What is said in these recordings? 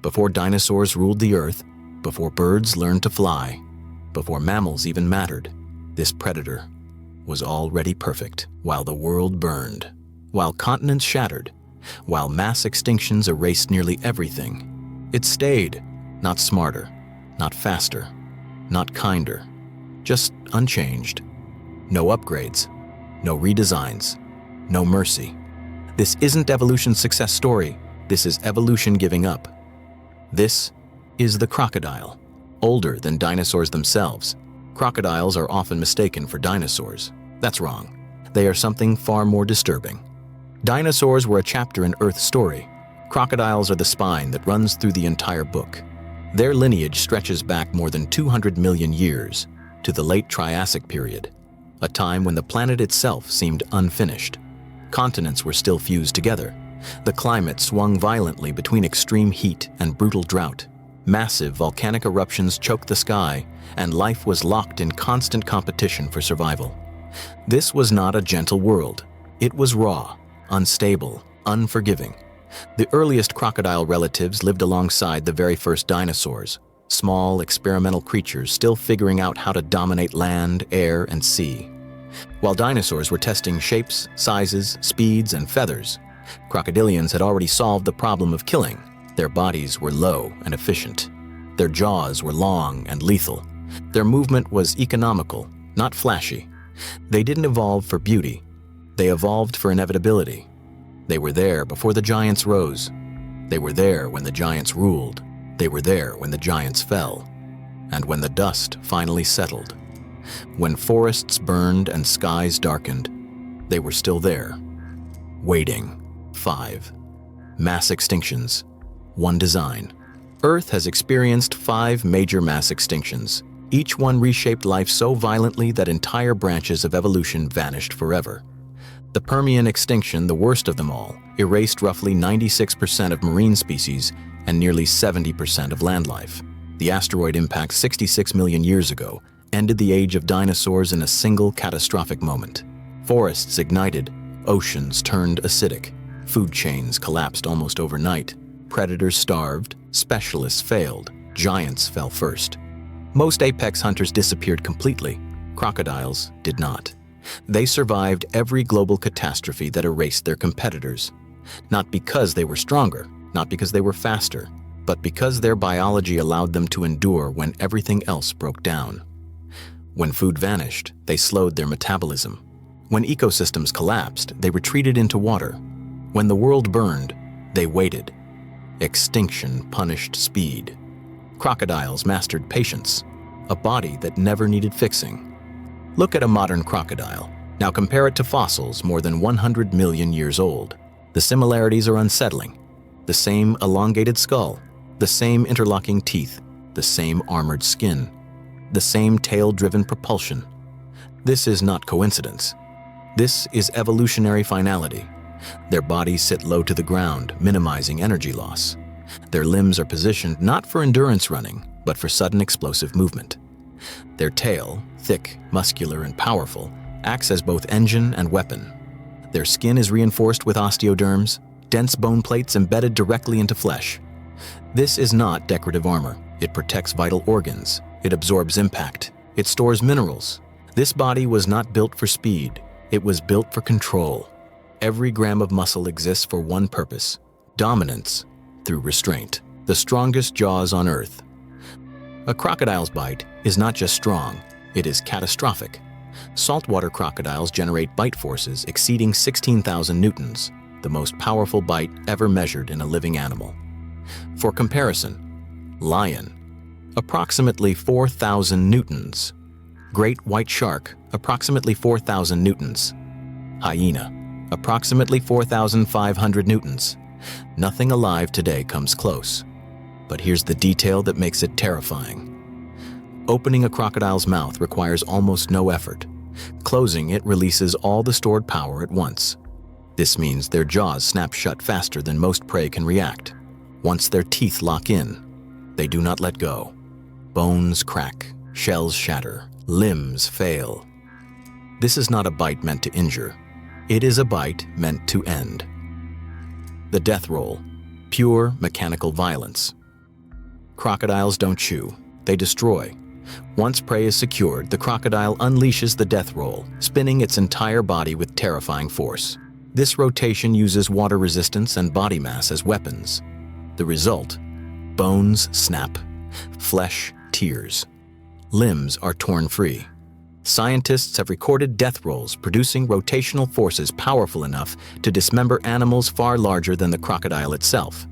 Before dinosaurs ruled the earth, before birds learned to fly, before mammals even mattered, this predator was already perfect. While the world burned, while continents shattered, while mass extinctions erased nearly everything, it stayed, not smarter, not faster, not kinder, just unchanged. No upgrades, no redesigns, no mercy. This isn't evolution's success story. This is evolution giving up. This is the crocodile, older than dinosaurs themselves. Crocodiles are often mistaken for dinosaurs. That's wrong. They are something far more disturbing. Dinosaurs were a chapter in Earth's story. Crocodiles are the spine that runs through the entire book. Their lineage stretches back more than 200 million years to the late Triassic period, a time when the planet itself seemed unfinished. Continents were still fused together. The climate swung violently between extreme heat and brutal drought. Massive volcanic eruptions choked the sky, and life was locked in constant competition for survival. This was not a gentle world. It was raw, unstable, unforgiving. The earliest crocodile relatives lived alongside the very first dinosaurs, small experimental creatures still figuring out how to dominate land, air, and sea. While dinosaurs were testing shapes, sizes, speeds, and feathers, crocodilians had already solved the problem of killing. Their bodies were low and efficient. Their jaws were long and lethal. Their movement was economical, not flashy. They didn't evolve for beauty. They evolved for inevitability. They were there before the giants rose. They were there when the giants ruled. They were there when the giants fell. And when the dust finally settled. When forests burned and skies darkened, they were still there, waiting. 5. Mass extinctions. 1 design. Earth has experienced 5 major mass extinctions. Each one reshaped life so violently that entire branches of evolution vanished forever. The Permian extinction, the worst of them all, erased roughly 96% of marine species and nearly 70% of land life. The asteroid impact 66 million years ago ended the age of dinosaurs in a single catastrophic moment. Forests ignited, oceans turned acidic, food chains collapsed almost overnight, predators starved, specialists failed, giants fell first. Most apex hunters disappeared completely. Crocodiles did not. They survived every global catastrophe that erased their competitors. Not because they were stronger, not because they were faster, but because their biology allowed them to endure when everything else broke down. When food vanished, they slowed their metabolism. When ecosystems collapsed, they retreated into water. When the world burned, they waited. Extinction punished speed. Crocodiles mastered patience, a body that never needed fixing. Look at a modern crocodile. Now compare it to fossils more than 100 million years old. The similarities are unsettling. The same elongated skull, the same interlocking teeth, the same armored skin, the same tail-driven propulsion. This is not coincidence. This is evolutionary finality. Their bodies sit low to the ground, minimizing energy loss. Their limbs are positioned not for endurance running, but for sudden explosive movement. Their tail, thick, muscular, and powerful, acts as both engine and weapon. Their skin is reinforced with osteoderms, dense bone plates embedded directly into flesh. This is not decorative armor. It protects vital organs. It absorbs impact. It stores minerals. This body was not built for speed. It was built for control. Every gram of muscle exists for one purpose: dominance through restraint. The strongest jaws on Earth. A crocodile's bite is not just strong, it is catastrophic. Saltwater crocodiles generate bite forces exceeding 16,000 newtons, the most powerful bite ever measured in a living animal. For comparison, lion, approximately 4,000 newtons. Great white shark, approximately 4,000 newtons. Hyena, approximately 4,500 newtons. Nothing alive today comes close. But here's the detail that makes it terrifying. Opening a crocodile's mouth requires almost no effort. Closing it releases all the stored power at once. This means their jaws snap shut faster than most prey can react. Once their teeth lock in, they do not let go. Bones crack, shells shatter, limbs fail. This is not a bite meant to injure. It is a bite meant to end. The death roll, pure mechanical violence. Crocodiles don't chew, they destroy. Once prey is secured, the crocodile unleashes the death roll, spinning its entire body with terrifying force. This rotation uses water resistance and body mass as weapons. The result? Bones snap, flesh tears, limbs are torn free. Scientists have recorded death rolls producing rotational forces powerful enough to dismember animals far larger than the crocodile itself.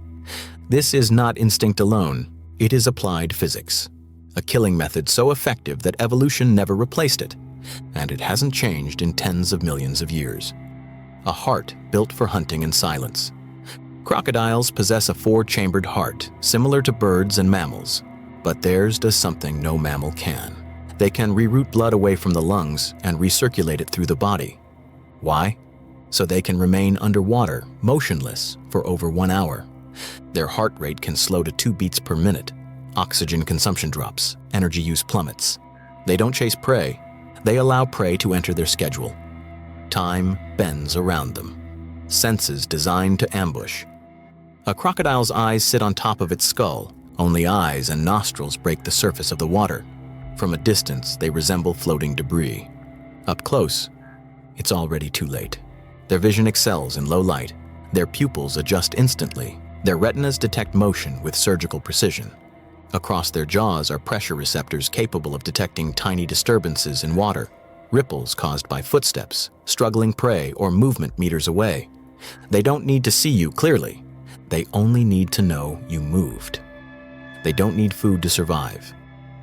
This is not instinct alone, it is applied physics. A killing method so effective that evolution never replaced it, and it hasn't changed in tens of millions of years. A heart built for hunting and silence. Crocodiles possess a 4-chambered heart, similar to birds and mammals, but theirs does something no mammal can. They can reroute blood away from the lungs and recirculate it through the body. Why? So they can remain underwater, motionless, for over 1 hour. Their heart rate can slow to 2 beats per minute. Oxygen consumption drops, energy use plummets. They don't chase prey, they allow prey to enter their schedule. Time bends around them. Senses designed to ambush. A crocodile's eyes sit on top of its skull. Only eyes and nostrils break the surface of the water. From a distance, they resemble floating debris. Up close, it's already too late. Their vision excels in low light. Their pupils adjust instantly. Their retinas detect motion with surgical precision. Across their jaws are pressure receptors capable of detecting tiny disturbances in water, ripples caused by footsteps, struggling prey, or movement meters away. They don't need to see you clearly. They only need to know you moved. They don't need food to survive.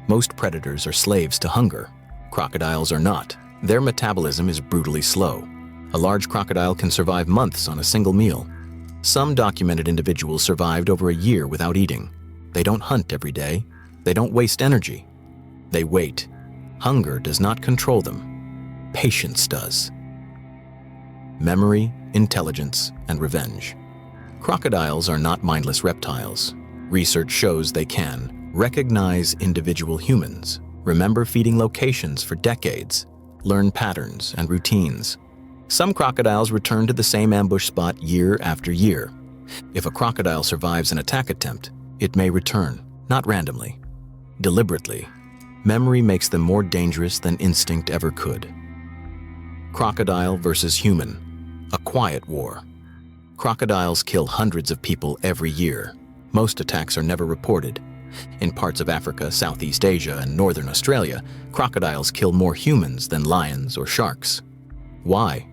Most predators are slaves to hunger. Crocodiles are not. Their metabolism is brutally slow. A large crocodile can survive months on a single meal. Some documented individuals survived over a year without eating. They don't hunt every day. They don't waste energy. They wait. Hunger does not control them. Patience does. Memory, intelligence, and revenge. Crocodiles are not mindless reptiles. Research shows they can recognize individual humans, remember feeding locations for decades, learn patterns and routines. Some crocodiles return to the same ambush spot year after year. If a crocodile survives an attack attempt, it may return, not randomly, deliberately. Memory makes them more dangerous than instinct ever could. Crocodile versus human, a quiet war. Crocodiles kill hundreds of people every year. Most attacks are never reported. In parts of Africa, Southeast Asia, and Northern Australia, crocodiles kill more humans than lions or sharks. Why?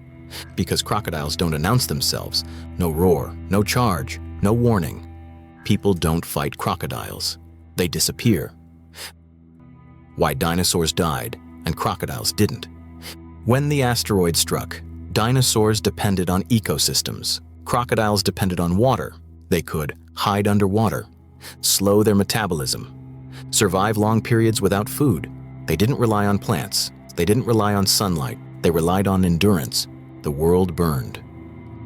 Because crocodiles don't announce themselves. No roar, no charge, no warning. People don't fight crocodiles. They disappear. Why dinosaurs died and crocodiles didn't. When the asteroid struck, dinosaurs depended on ecosystems. Crocodiles depended on water. They could hide underwater, slow their metabolism, survive long periods without food. They didn't rely on plants. They didn't rely on sunlight. They relied on endurance. The world burned.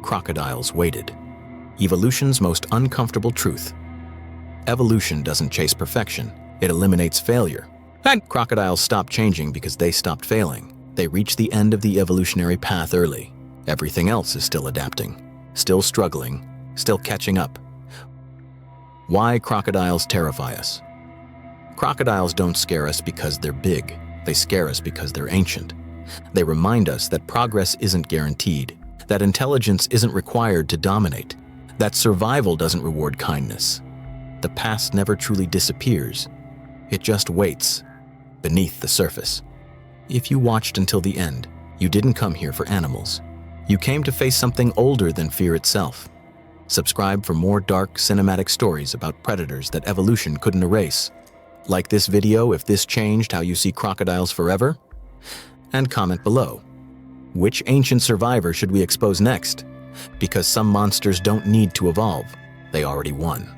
Crocodiles waited. Evolution's most uncomfortable truth. Evolution doesn't chase perfection. It eliminates failure. And crocodiles stop changing because they stopped failing. They reach the end of the evolutionary path early. Everything else is still adapting, still struggling, still catching up. Why crocodiles terrify us? Crocodiles don't scare us because they're big. They scare us because they're ancient. They remind us that progress isn't guaranteed, that intelligence isn't required to dominate, that survival doesn't reward kindness. The past never truly disappears. It just waits beneath the surface. If you watched until the end, you didn't come here for animals. You came to face something older than fear itself. Subscribe for more dark, cinematic stories about predators that evolution couldn't erase. Like this video if this changed how you see crocodiles forever? And comment below. Which ancient survivor should we expose next? Because some monsters don't need to evolve. They already won.